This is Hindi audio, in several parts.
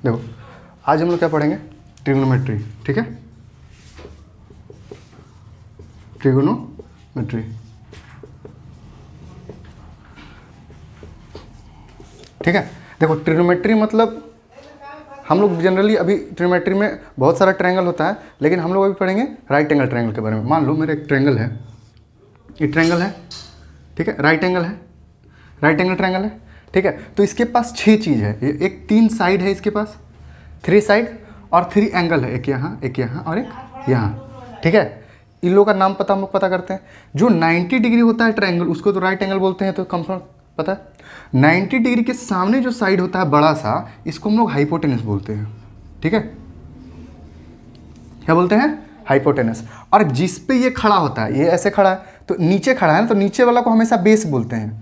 देखो आज हम लोग क्या पढ़ेंगे, ट्रिग्नोमेट्री, ठीक है, ट्रिग्नोमेट्री, ठीक है। देखो ट्रिग्नोमेट्री मतलब हम लोग जनरली अभी ट्रिग्नोमेट्री में बहुत सारा ट्रायंगल होता है, लेकिन हम लोग अभी पढ़ेंगे राइट एंगल ट्रायंगल के बारे में। मान लो मेरा एक ट्रायंगल है, ये ट्रायंगल है, ठीक है, राइट एंगल है, राइट एंगल ट्रायंगल है, ठीक है। तो इसके पास 6 चीज़ है, एक 3 साइड है इसके पास, 3 साइड और 3 एंगल है, एक यहाँ और एक यहाँ, ठीक है। इन लोगों का नाम पता हम लोग पता करते हैं। जो 90 डिग्री होता है ट्रायंगल उसको तो राइट एंगल बोलते हैं, तो कंफर्म पता है। 90 डिग्री के सामने जो साइड होता है बड़ा सा, इसको हम लोग हाइपोटेनस बोलते हैं, ठीक है। क्या बोलते हैं? हाइपोटेनस। और जिस पे ये खड़ा होता है, ये ऐसे खड़ा है तो नीचे खड़ा है, तो नीचे वाला को हमेशा बेस बोलते हैं।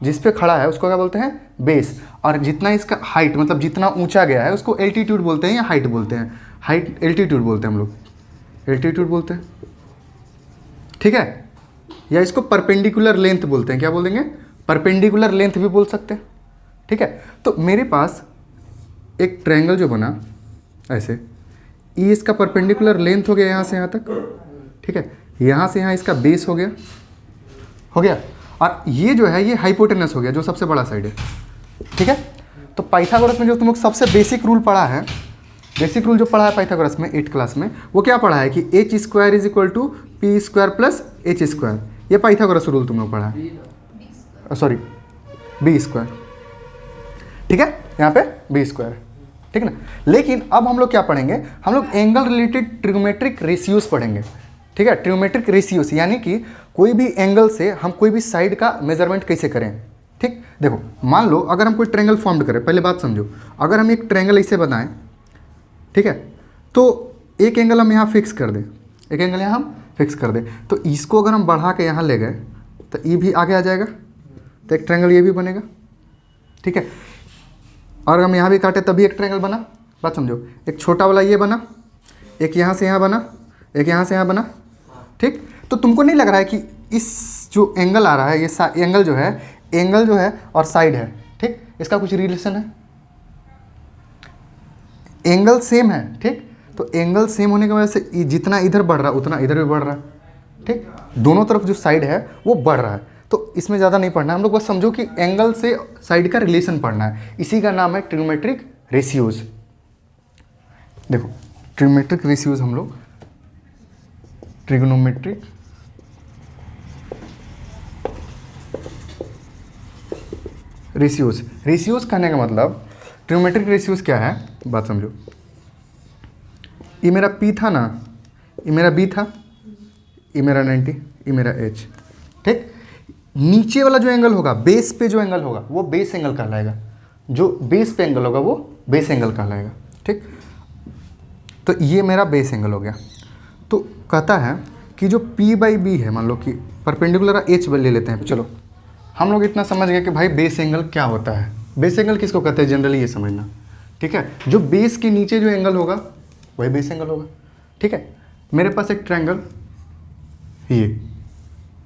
जिस पे खड़ा है उसको क्या बोलते हैं? बेस। और जितना इसका हाइट मतलब जितना ऊंचा गया है उसको एल्टीट्यूड बोलते हैं या हाइट बोलते हैं। हाइट एल्टीट्यूड बोलते हैं हम लोग, एल्टीट्यूड बोलते हैं, ठीक है। या इसको परपेंडिकुलर लेंथ बोलते हैं, क्या बोल देंगे? परपेंडिकुलर लेंथ भी बोल सकते हैं, ठीक है। तो मेरे पास एक ट्रायंगल जो बना ऐसे, ये इसका परपेंडिकुलर लेंथ हो गया यहाँ से यहाँ तक, ठीक है। यहाँ से यहाँ इसका बेस हो गया, और ये जो है ये हाइपोटेनस हो गया, जो सबसे बड़ा साइड है, ठीक है। तो पाइथागोरस में जो तुम लोग सबसे बेसिक रूल पढ़ा है, बेसिक रूल जो पढ़ा है पाइथागोरस में 8th क्लास में, वो क्या पढ़ा है कि h² = p² + h²। ये पाइथागोरस रूल तुम लोग पढ़ा है, सॉरी b², ठीक है, यहाँ पे b², ठीक है ना। लेकिन अब हम लोग क्या पढ़ेंगे, हम लोग एंगल रिलेटेड ट्रिग्नोमेट्रिक रेशियोज पढ़ेंगे, ठीक है। ट्रिग्नोमेट्रिक रेशियोज यानी कि कोई भी एंगल से हम कोई भी साइड का मेजरमेंट कैसे करें, ठीक। देखो मान लो अगर हम कोई ट्रायंगल फॉर्म करें, पहले बात समझो, अगर हम एक ट्रायंगल ऐसे बनाएं, ठीक है, तो एक एंगल हम यहाँ फिक्स कर दें, एक एंगल यहाँ हम फिक्स कर दें, तो इसको अगर हम बढ़ा के यहाँ ले गए तो ये भी आगे आ जाएगा, तो एक ट्रायंगल ये भी बनेगा, ठीक है। और हम यहाँ भी काटे तभी एक ट्रायंगल बना, बात समझो। एक छोटा वाला ये बना, एक यहाँ से यहाँ बना, एक यहाँ से यहाँ बना, ठीक। तो तुमको नहीं लग रहा है कि इस जो एंगल आ रहा है, ये एंगल जो है और साइड है, ठीक, इसका कुछ रिलेशन है? एंगल सेम है, ठीक। तो एंगल सेम होने की वजह से जितना इधर बढ़ रहा है उतना इधर भी बढ़ रहा है, ठीक। दोनों तरफ जो साइड है वो बढ़ रहा है, तो इसमें ज़्यादा नहीं पढ़ना है हम लोग, बस समझो कि एंगल से साइड का रिलेशन पढ़ना है। इसी का नाम है ट्रिग्नोमेट्रिक रेशियोज। देखो ट्रिग्नोमेट्रिक रेशियोज हम लोग ट्रिग्नोमेट्रिक रेशियोज कहने का मतलब, ट्रिग्नोमेट्रिक रेशियोज क्या है बात समझो। ये मेरा P था ना, ये मेरा B था, ये मेरा 90, ये मेरा H, ठीक। नीचे वाला जो एंगल होगा, बेस पे जो एंगल होगा वो बेस एंगल कहलाएगा, जो बेस पे एंगल होगा वो बेस एंगल कहलाएगा, ठीक। तो ये मेरा बेस एंगल हो गया। तो कहता है कि जो P/B है, मान लो कि परपेंडिकुलर H ले लेते हैं, चलो हम लोग इतना समझ गए कि भाई बेस एंगल क्या होता है। बेस एंगल किसको कहते हैं जनरली, ये समझना, ठीक है। जो बेस के नीचे जो एंगल होगा वही बेस एंगल होगा, ठीक है। मेरे पास एक ट्रायंगल ये,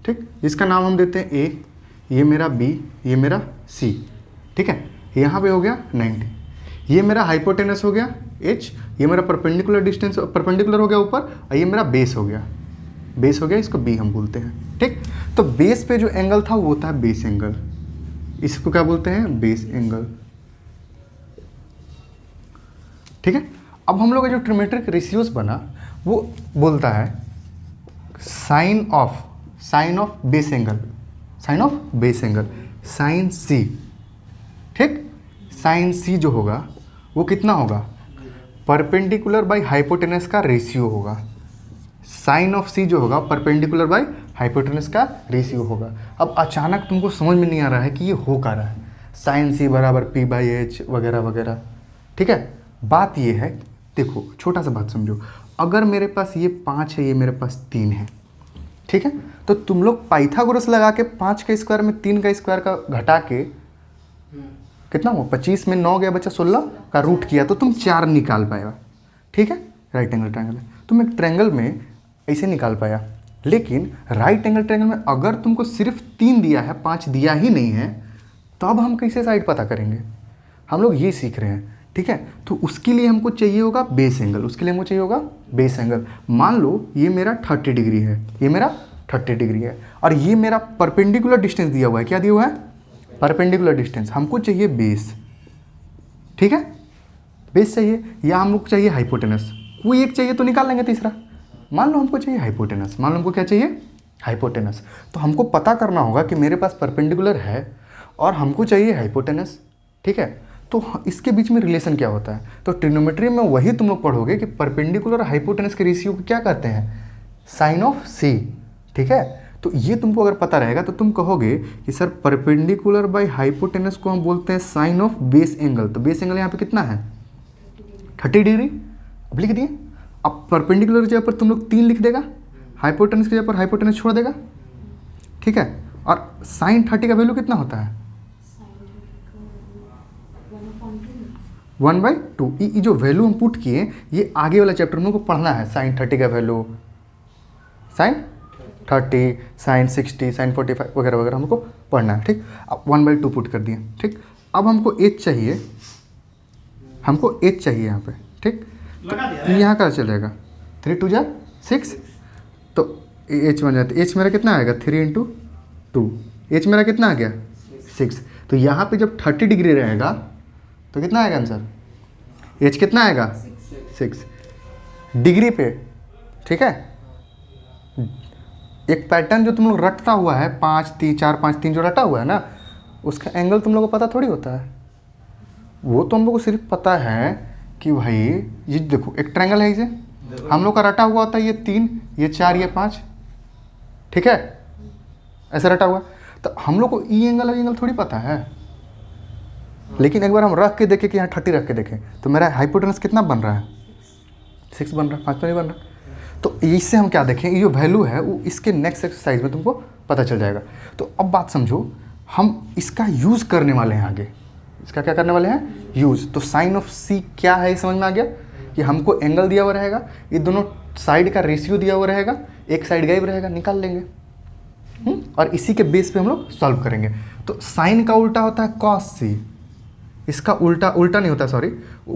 ठीक, इसका नाम हम देते हैं A, ये मेरा B, ये मेरा C, ठीक है। यहाँ पे हो गया 90, ये मेरा हाइपोटेनस हो गया H, ये मेरा परपेंडिकुलर हो गया ऊपर, और ये मेरा बेस हो गया, इसको B हम बोलते हैं, ठीक। तो बेस पे जो एंगल था वो था बेस एंगल, इसको क्या बोलते हैं? बेस एंगल, ठीक है। अब हम लोग का जो ट्रिग्नोमेट्रिक रेशियोज बना वो बोलता है sine of base angle, sine C, ठीक। साइन C जो होगा वो कितना होगा? परपेंडिकुलर बाई हाइपोटेनस का रेशियो होगा। साइन ऑफ C जो होगा परपेंडिकुलर बाई हाइपोटेनस का रेशियो होगा। अब अचानक तुमको समझ में नहीं आ रहा है कि ये हो क्या रहा है, साइन C = P/H वगैरह वगैरह, ठीक है। बात ये है, देखो छोटा सा बात समझो, अगर मेरे पास ये 5 है, ये मेरे पास 3 है, ठीक है, तो तुम लोग पाइथागोरस लगा के 5 का स्क्वायर में 3 का स्क्वायर का घटा के कितना हुआ? 25 में 9 गया बचा 16 का रूट किया तो तुम 4 निकाल पाएगा, ठीक है। राइट एंगल ट्रायंगल है, तुम एक ट्रायंगल में ऐसे निकाल पाया, लेकिन राइट एंगल ट्रायंगल में अगर तुमको सिर्फ 3 दिया है, 5 दिया ही नहीं है, तो अब हम कैसे साइड पता करेंगे? हम लोग ये सीख रहे हैं ठीक है। तो उसके लिए हमको चाहिए होगा बेस एंगल, उसके लिए हमको चाहिए होगा बेस एंगल। मान लो ये मेरा 30 डिग्री है, ये मेरा 30 डिग्री है, और ये मेरा परपेंडिकुलर डिस्टेंस दिया हुआ है। क्या दिया हुआ है? Perpendicular distance. हमको चाहिए बेस, ठीक है, बेस चाहिए, या हम लोग चाहिए हाइपोटेनस। कोई एक चाहिए तो निकाल लेंगे तीसरा। मान लो हमको चाहिए हाइपोटेनस, मान लो हमको क्या चाहिए? हाइपोटेनस। तो हमको पता करना होगा कि मेरे पास परपेंडिकुलर है और हमको चाहिए हाइपोटेनस, ठीक है। तो इसके बीच में रिलेशन क्या होता है? तो ट्रिग्नोमेट्री में वही तुम लोग पढ़ोगे कि परपेंडिकुलर और हाइपोटेनस के रेशियो को क्या कहते हैं? साइन ऑफ सी, ठीक है। तो ये तुमको अगर पता रहेगा तो तुम कहोगे कि सर परपेंडिकुलर बाय हाइपोटेनस को हम बोलते हैं साइन ऑफ बेस एंगल। तो बेस एंगल यहाँ पे कितना है? 30 डिग्री। अब लिख दिए। अब परपेंडिकुलर की जगह पर तुम लोग 3 लिख देगा, हाइपोटेनस की जगह पर हाइपोटेनस छोड़ देगा, ठीक है। और साइन 30 का वैल्यू कितना होता है? 1/2। ये जो वैल्यू हम पुट किए, ये आगे वाला चैप्टर में को पढ़ना है। साइन 30 का वैल्यू, साइन 30, साइन 60, साइन 45 वगैरह वगैरह हमको पढ़ना है, ठीक। अब 1/2 पुट कर दिए, ठीक। अब हमको एच चाहिए, हमको एच चाहिए यहाँ पे, ठीक। तो यहाँ का चलेगा 3 2 जा 6, तो एच बन जाता है। एच मेरा कितना आएगा? 3 × 2। एच मेरा कितना आ गया? 6। तो यहाँ पे जब 30 डिग्री रहेगा तो कितना आएगा आंसर? एच कितना आएगा? 6 डिग्री पे, ठीक है। एक पैटर्न जो तुम लोग रटता हुआ है 5 3 4 5 3 जो रटा हुआ है ना, उसका एंगल तुम लोग को पता थोड़ी होता है। वो तो हम लोग को सिर्फ पता है कि भाई ये देखो एक ट्रायंगल है, इसे हम लोग का रटा हुआ होता है ये 3, ये 4, ये 5, ठीक है, ऐसा रटा हुआ। तो हम लोग को ई एंगल थोड़ी पता है। लेकिन एक बार हम रख के देखें कि यहाँ 30 रख के देखें तो मेरा हाइपोटेनस कितना बन रहा है? 6 बन रहा है, 5 तो नहीं बन रहा। तो इससे हम क्या देखें, ये जो वैल्यू है वो इसके नेक्स्ट एक्सरसाइज में तुमको पता चल जाएगा। तो अब बात समझो, हम इसका यूज़ करने वाले हैं आगे। इसका क्या करने वाले हैं? यूज़। तो साइन ऑफ सी क्या है, समझ में आ गया कि हमको एंगल दिया हुआ रहेगा, ये दोनों साइड का रेशियो दिया हुआ रहेगा, एक साइड गायब रहेगा, निकाल लेंगे। और इसी के बेस पे हम लोग सॉल्व करेंगे। तो साइन का उल्टा होता है कॉस सी, इसका उल्टा नहीं होता, sorry,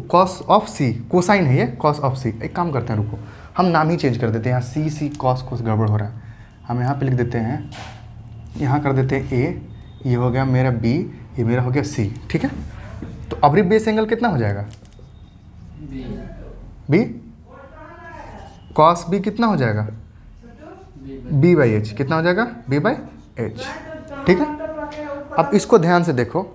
cos of C, cosine है ये, कॉस ऑफ सी। एक काम करते हैं, रुको, हम नाम ही चेंज कर देते हैं। यहाँ सी कॉस गड़बड़ हो रहा है, हम यहाँ पे लिख देते हैं, यहाँ कर देते हैं ए, ये हो गया मेरा बी, ये मेरा हो गया सी, ठीक है। तो अभी बेस एंगल कितना हो जाएगा? बी। कॉस बी कितना हो जाएगा? B/H कितना हो जाएगा? B/H, ठीक है। अब इसको ध्यान से देखो,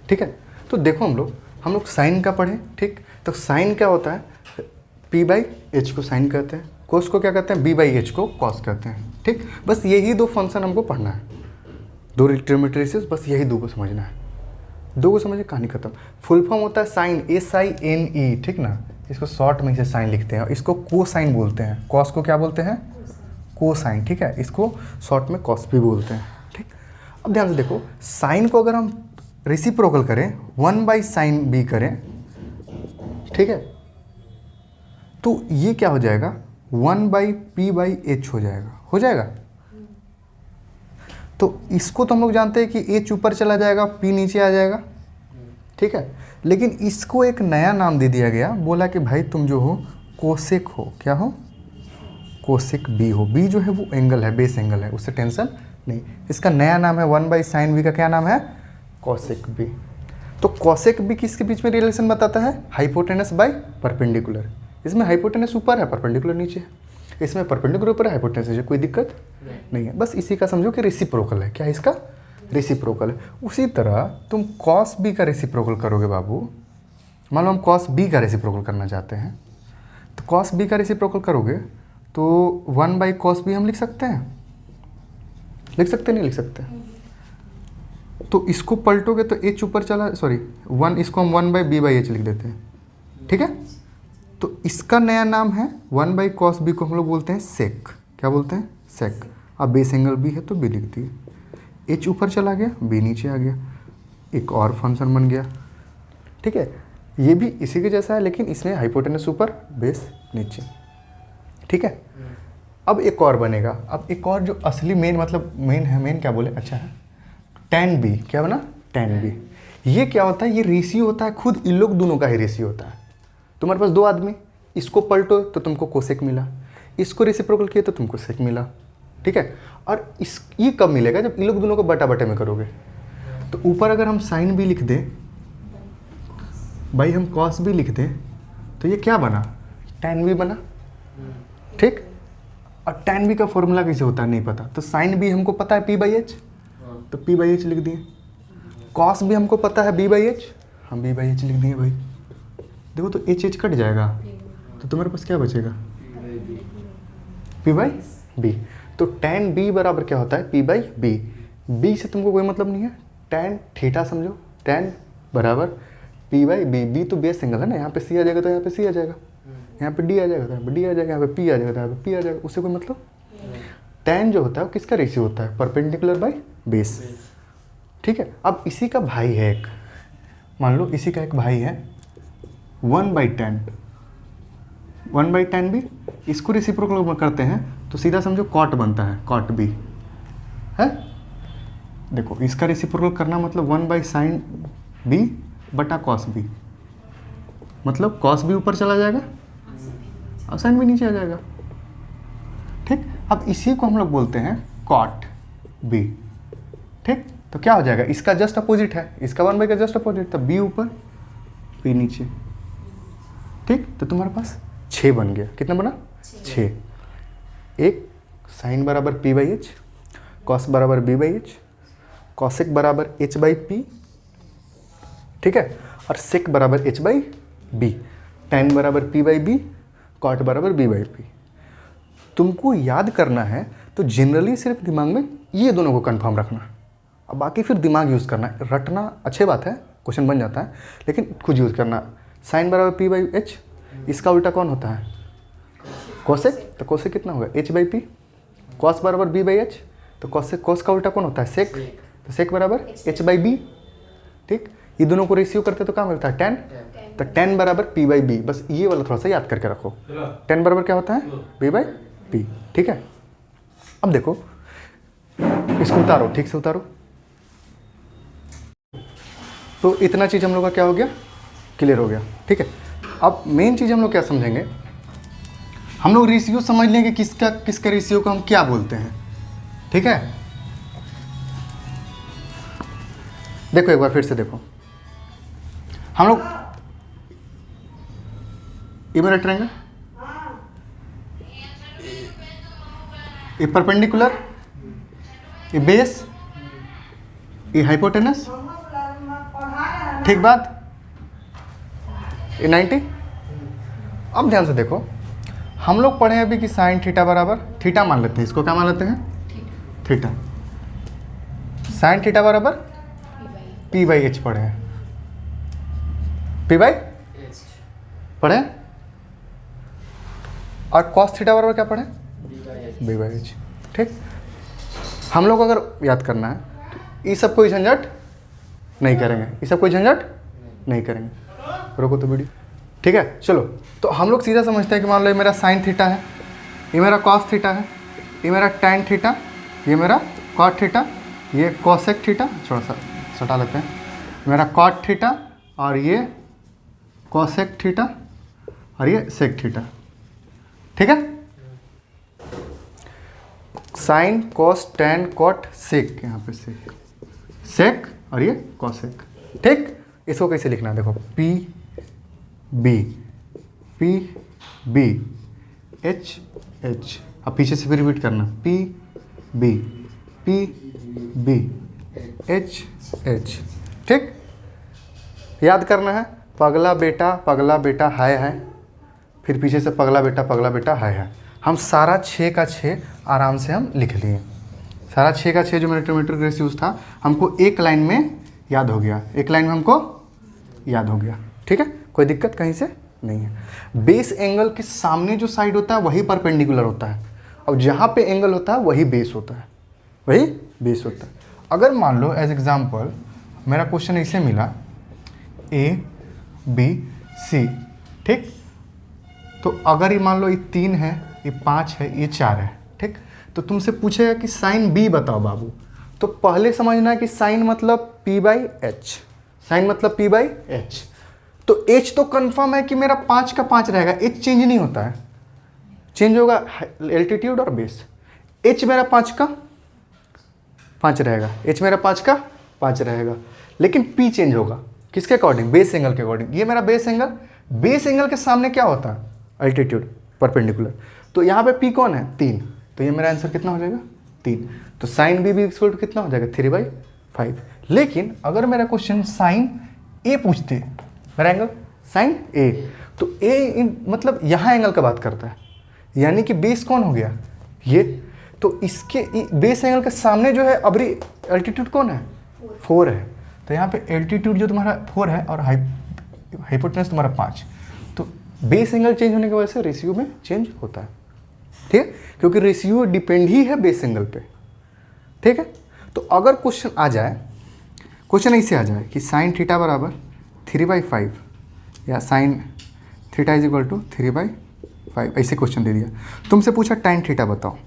ठीक है। तो देखो हम लोग साइन का पढ़े, ठीक। तो साइन क्या होता है? P/H को साइन कहते हैं, कोस को क्या कहते हैं? B/H को कॉस कहते हैं, ठीक। बस यही 2 फंक्शन हमको पढ़ना है, 2 ट्रिग्नोमेट्री से, बस यही 2 को समझना है। 2 को समझे, कहानी खत्म। फुल फॉर्म होता है साइन, SINE, ठीक ना। इसको शॉर्ट में इसे साइन लिखते हैं, इसको कोसाइन बोलते हैं। कॉस को क्या बोलते हैं? कोसाइन, ठीक है। इसको शॉर्ट में कॉस भी बोलते हैं, ठीक। अब ध्यान से देखो, साइन को अगर हम रेसिप्रोकल करें, 1/sin B करें, ठीक है, तो ये क्या हो जाएगा? 1/P/H हो जाएगा। तो इसको तो हम लोग जानते हैं कि H ऊपर चला जाएगा, P नीचे आ जाएगा, ठीक है। लेकिन इसको एक नया नाम दे दिया गया, बोला कि भाई तुम जो हो कोसेक हो, क्या हो? कोसेक बी हो। बी जो है वो एंगल है, बेस एंगल है, उससे टेंशन नहीं। इसका नया नाम है 1/sin B का क्या नाम है? Cosec B. तो कोसेक बी किसके बीच में रिलेशन बताता है? Hypotenuse by perpendicular. इसमें हाइपोटेनस ऊपर है, परपेंडिकुलर नीचे है। इसमें परपेंडिकुलर ऊपर है, हाइपोटेनस नीचे, कोई दिक्कत नहीं है। बस इसी का समझो कि रेसिप्रोकल है। क्या इसका? रेसिप्रोकल है। उसी तरह तुम कॉस बी का रेसिप्रोकल करोगे बाबू। मान लो हम कॉस बी का रेसिप्रोकल करना चाहते हैं, तो कॉस बी का रेसिप्रोकल करोगे तो 1/cos b हम लिख सकते हैं? नहीं लिख सकते। तो इसको पलटोगे तो h ऊपर चला, सॉरी 1, इसको हम 1/b/h लिख देते हैं, ठीक है। तो इसका नया नाम है 1/cos b को हम लोग बोलते हैं सेक। क्या बोलते हैं? सेक। अब बेस एंगल b है तो b लिख दिए, h ऊपर चला गया, b नीचे आ गया, एक और फंक्शन बन गया, ठीक है। ये भी इसी के जैसा है, लेकिन इसमें हाइपोटेनस ऊपर, बेस नीचे, ठीक है। अब एक और बनेगा। अब एक और जो असली मेन, मतलब मेन है, मेन क्या बोले, अच्छा है tan b। क्या बना? tan b। ये क्या होता है, ये रेशियो होता है, खुद इन लोग दोनों का ही रेशियो होता है। तुम्हारे पास दो आदमी, इसको पलटो तो तुमको कोसेक मिला, इसको रेसिप्रोकल किए तो तुमको सेक मिला, ठीक है। और ये कब मिलेगा, जब इन लोग दोनों को बटा बटे में करोगे। तो ऊपर अगर हम साइन भी लिख दें भाई, हम कॉस भी लिख दें, तो ये क्या बना, टैन भी बना, ठीक। और टैन बी का फॉर्मूला कैसे होता है नहीं पता, तो साइन बी हमको पता है पी बाई एच, तो पी बाई एच लिख दिए। कॉस भी हमको पता है बी बाई एच, हम बी बाई एच लिख दिए भाई। देखो तो एच एच कट जाएगा, तो तुम्हारे पास क्या बचेगा, पी बाई बी। तो टैन बी बराबर क्या होता है, पी बाई बी। बी से तुमको कोई मतलब नहीं है, टैन थीटा समझो, टैन बराबर पी बाई बी। बी तो बेस एंगल है ना, यहाँ पे सी आ जाएगा तो यहाँ पे सी आ जाएगा, यहाँ पे डी आ जाएगा तो यहाँ पे डी आ जाएगा, यहाँ पे पी आ जाएगा तो यहाँ पे पी आ जाएगा, उससे कोई मतलब। टैन जो होता है वो किसका रेशियो होता है, परपेंडिकुलर बाई बेस, ठीक है। अब इसी का भाई है एक, मान लो इसी का एक भाई है 1/tan, 1/tan भी, इसको रेसिप्रोकल करते हैं तो सीधा समझो कॉट बनता है, कॉट बी है। देखो इसका रेसिप्रोकल करना मतलब 1/sin बी बटा कॉस बी, मतलब कॉस बी ऊपर चला जाएगा और साइन भी नीचे आ जाएगा, ठीक। अब इसी को हम लोग बोलते हैं कॉट बी, ठीक। तो क्या हो जाएगा, इसका जस्ट अपोजिट है, इसका 1/, का जस्ट अपोजिट, तो बी ऊपर पी नीचे, ठीक। तो तुम्हारे पास 6 बन गया, कितना बना 6। एक साइन बराबर पी बाई एच, कॉस बराबर बी बाई एच, कॉसेक बराबर एच बाई पी, ठीक है, और सेक बराबर एच बाई बी, टैन बराबर पी बाई बी, कॉट बराबर बी बाई पी। तुमको याद करना है तो जनरली सिर्फ दिमाग में ये दोनों को कंफर्म रखना, अब बाकी फिर दिमाग यूज़ करना है। रटना अच्छी बात है, क्वेश्चन बन जाता है, लेकिन खुद यूज़ करना। साइन बराबर पी बाई एच, इसका उल्टा कौन होता है, कोसेक, तो कोसेक कितना होगा एच बाई पी। कॉस बराबर बी बाई एच, तो कॉसेक, कॉस का उल्टा कौन होता है सेक, तो सेक बराबर एच बाई बी, ठीक। ये दोनों को रेशियो करते तो क्या मिलता है टैन, तो टैन बराबर पी बाई बी। बस ये वाला थोड़ा सा याद करके रखो, टैन बराबर क्या होता है बी बाई पी, ठीक है। अब देखो इसको उतारो, ठीक से उतारो। तो इतना चीज़ हम लोग का क्या हो गया, क्लियर हो गया, ठीक है। अब मेन चीज़ हम लोग क्या समझेंगे, हम लोग रेशियो समझ लेंगे किसका रेशियो को हम क्या बोलते हैं, ठीक है। देखो एक बार फिर से देखो, हम लोग ये मेरा ट्रायंगल, ये परपेंडिकुलर, ये बेस, ये हाइपोटेनस, ठीक बात, ये 90। अब ध्यान से देखो, हम लोग पढ़े अभी कि साइन थीटा बराबर, थीटा मान लेते हैं, इसको क्या मान लेते हैं थीटा, साइन थीटा बराबर पी बाई एच पढ़े हैं, पी बाई पढ़े, और कॉस थीटा बराबर क्या पढ़े बी बाई एच, ठीक। हम लोग अगर याद करना है तो ये सब कोई झंझट नहीं करेंगे, ये सब कोई झंझट नहीं करेंगे, रोको तो वीडियो, ठीक है। चलो तो हम लोग सीधा समझते हैं कि मान लो ये मेरा साइन थीटा है, ये मेरा कॉस थीटा है, ये मेरा टैन थीटा, ये मेरा कॉट थीटा, ये कॉसेक थीटा, थोड़ा सा सटा लेते हैं, मेरा कॉट थीटा, और ये कॉसेक थीटा, और ये सेक थीटा, ठीक है। Sine cos tan cot sec, यहाँ पे सेक, सेक और ये कॉसेक, ठीक। इसको कैसे लिखना है, देखो P B, P B H H, अब पीछे से भी रिपीट करना, P B, P B H H, ठीक। याद करना है पगला बेटा हाय हाय, फिर पीछे से पगला बेटा हाय हाय। हम सारा 6 का 6 आराम से हम लिख लिए, सारा 6 का 6 जो मेरा ट्रिग्नोमेट्रिक रेशियोज था हमको एक लाइन में याद हो गया, एक लाइन में हमको याद हो गया, ठीक है। कोई दिक्कत कहीं से नहीं है। बेस एंगल के सामने जो साइड होता है वही परपेंडिकुलर होता है, और जहाँ पे एंगल होता है वही बेस होता है, वही बेस होता है। अगर मान लो एज एग्जाम्पल मेरा क्वेश्चन ऐसे मिला ए बी सी, ठीक। तो अगर ये मान लो ये 3 है, ये 5 है, ये 4 है, ठीक। तो तुमसे पूछेगा कि साइन बी बताओ बाबू, तो पहले समझना है कि साइन मतलब पी बाई एच, साइन मतलब पी बाई एच। तो एच तो कंफर्म है कि मेरा 5 का 5 रहेगा, एच चेंज नहीं होता है, चेंज होगा एल्टीट्यूड और बेस। एच मेरा 5 का 5 रहेगा, एच मेरा 5 का 5 रहेगा, लेकिन पी चेंज होगा किसके अकॉर्डिंग, बेस एंगल के अकॉर्डिंग। ये मेरा बेस एंगल के सामने क्या होता है, अल्टीट्यूड परपेंडिकुलर। तो यहाँ पे पी कौन है, 3, तो ये मेरा आंसर कितना हो जाएगा 3। तो साइन बी भी इक्वल टू कितना हो जाएगा 3/5। लेकिन अगर मेरा क्वेश्चन साइन ए पूछते, मेरा एंगल साइन ए, तो ए मतलब यहाँ एंगल का बात करता है, यानी कि बेस कौन हो गया ये, तो इसके बेस एंगल के सामने जो है अबरी एल्टीट्यूड कौन है 4 है। तो यहाँ पे एल्टीट्यूड जो तुम्हारा 4 है और हाइपोटेनस तुम्हारा 5, तो बेस एंगल चेंज होने की वजह से रेशियो में चेंज होता है, ठीक है, क्योंकि रेशियो डिपेंड ही है बेस एंगल पे, ठीक है। तो अगर क्वेश्चन आ जाए, क्वेश्चन ऐसे आ जाए कि साइन थीटा बराबर 3/5 या sine theta is equal to 3/5, ऐसे क्वेश्चन दे दिया, तुमसे पूछा tan थीटा बताओ,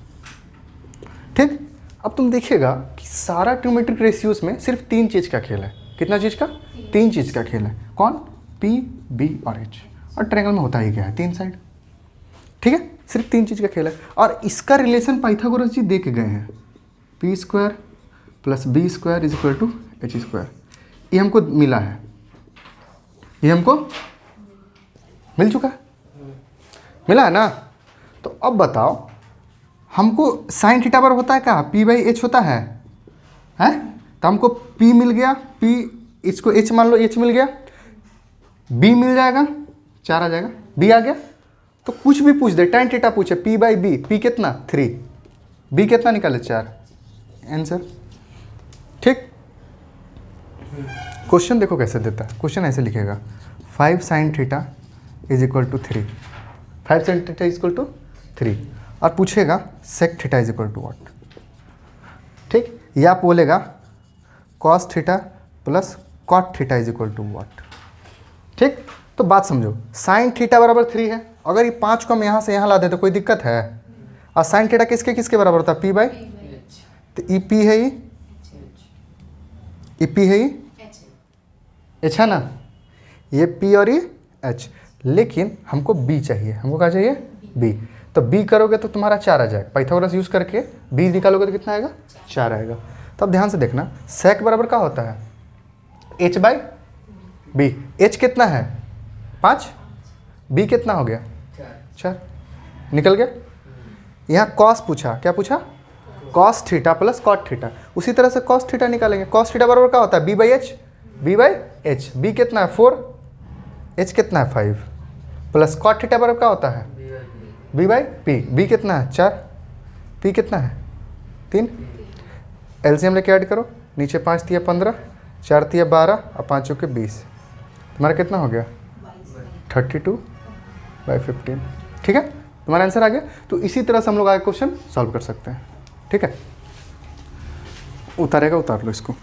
ठीक। अब तुम देखिएगा कि सारा ट्रिग्नोमेट्रिक रेशियोज में सिर्फ 3 चीज़ का खेल है। कितना चीज़ का, 3 चीज़ का खेल है। कौन, P, B और H। और ट्रायंगल में होता ही क्या है, 3 साइड, ठीक है, सिर्फ 3 चीज़ का खेल है। और इसका रिलेशन पाइथागोरस जी दे के गए हैं, p² + b² is equal to h²। ये हमको मिला है, ये हमको मिल चुका है, मिला है ना। तो अब बताओ हमको साइन थीटा पर होता है क्या, p/h होता है, हैं? तो हमको p मिल गया, p इसको h मान लो, h मिल गया, b मिल जाएगा, 4 आ जाएगा, b आ गया। तो कुछ भी पूछ दे, tan थीटा पूछे, p/b, p कितना 3, b कितना निकाले 4, आंसर, ठीक। क्वेश्चन देखो कैसे देता है, क्वेश्चन ऐसे लिखेगा 5 sin theta is equal to 3, 5 sin theta is equal to 3, और पूछेगा sec theta is equal to what, ठीक। या बोलेगा cos theta plus cot theta is equal to what, ठीक। तो बात समझो, साइन थीटा बराबर 3 है, अगर ये 5 को हम यहाँ से यहाँ ला दें तो कोई दिक्कत है। और साइन थीटा किसके किसके बराबर होता है, p/, तो ई p है, ये p है, ये h है ना, ये p और ये h, लेकिन हमको b चाहिए, हमको क्या चाहिए b। तो b करोगे तो तुम्हारा 4 आ जाएगा, पाइथागोरस यूज़ करके b निकालोगे तो कितना आएगा 4 आएगा। तो अब ध्यान से देखना, sec बराबर क्या होता है h/b, h कितना है 5, b कितना हो गया 4, निकल गया। यहाँ cos पूछा, क्या पूछा, cos theta plus cot theta, उसी तरह से cos थीटा निकालेंगे। cos थीटा बराबर क्या होता है b/h, b/h, b कितना है 4, h कितना है 5, प्लस cot थीटा बराबर क्या होता है b/p, b कितना है 4, p कितना है 3, एलसीएम लेके ऐड करो, नीचे 5 तिया 15, 4 तिया 12 और 5 चौके 20, तुम्हारा कितना हो गया 32/15, ठीक है, तुम्हारा आंसर आ गया। तो इसी तरह से हम लोग आगे क्वेश्चन सॉल्व कर सकते हैं, ठीक है। उतारेगा, उतार लो इसको।